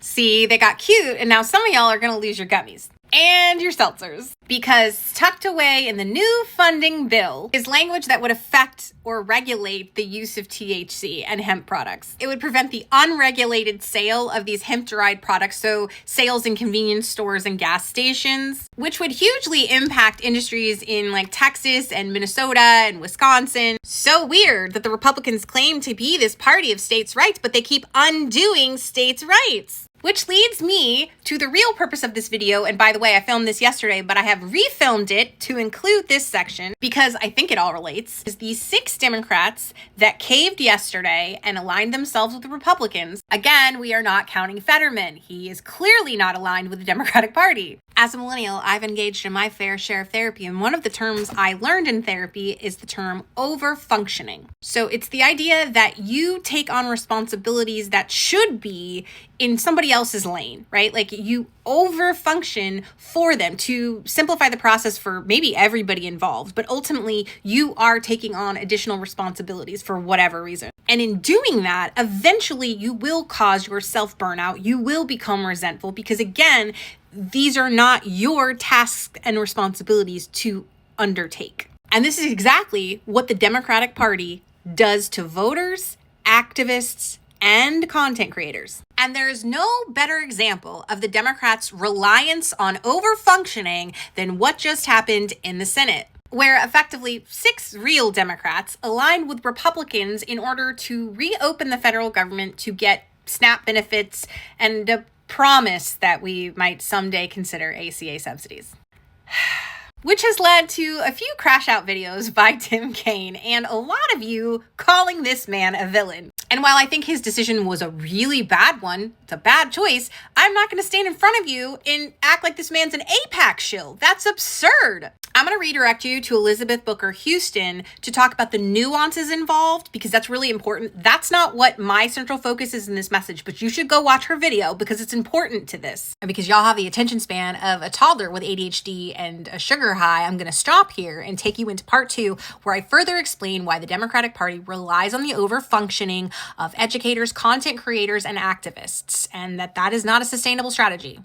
See, they got cute, and now some of y'all are gonna lose your gummies and your seltzers, because tucked away in the new funding bill is language that would affect or regulate the use of THC and hemp products. It would prevent the unregulated sale of these hemp-derived products, so sales in convenience stores and gas stations, which would hugely impact industries in like Texas and Minnesota and Wisconsin. So weird that the Republicans claim to be this party of states' rights, but they keep undoing states' rights. Which leads me to the real purpose of this video. And by the way, I filmed this yesterday, but I have refilmed it to include this section because I think it all relates. Is these 6 Democrats that caved yesterday and aligned themselves with the Republicans. Again, we are not counting Fetterman. He is clearly not aligned with the Democratic Party. As a millennial, I've engaged in my fair share of therapy, and one of the terms I learned in therapy is the term overfunctioning. So it's the idea that you take on responsibilities that should be in somebody else's lane, right? Like you overfunction for them to simplify the process for maybe everybody involved, but ultimately you are taking on additional responsibilities for whatever reason. And in doing that, eventually you will cause yourself burnout. You will become resentful because again, these are not your tasks and responsibilities to undertake. And this is exactly what the Democratic Party does to voters, activists, and content creators. And there is no better example of the Democrats' reliance on overfunctioning than what just happened in the Senate, where effectively 6 real Democrats aligned with Republicans in order to reopen the federal government to get SNAP benefits and a promise that we might someday consider ACA subsidies. Which has led to a few crash out videos by Tim Kaine and a lot of you calling this man a villain. And while I think his decision was a really bad one, it's a bad choice, I'm not going to stand in front of you and act like this man's an AIPAC shill. That's absurd. I'm going to redirect you to Elizabeth Booker Houston to talk about the nuances involved because that's really important. That's not what my central focus is in this message, but you should go watch her video because it's important to this. And because y'all have the attention span of a toddler with ADHD and a sugar high, I'm going to stop here and take you into part 2 where I further explain why the Democratic Party relies on the overfunctioning of educators, content creators, and activists, and that is not a sustainable strategy.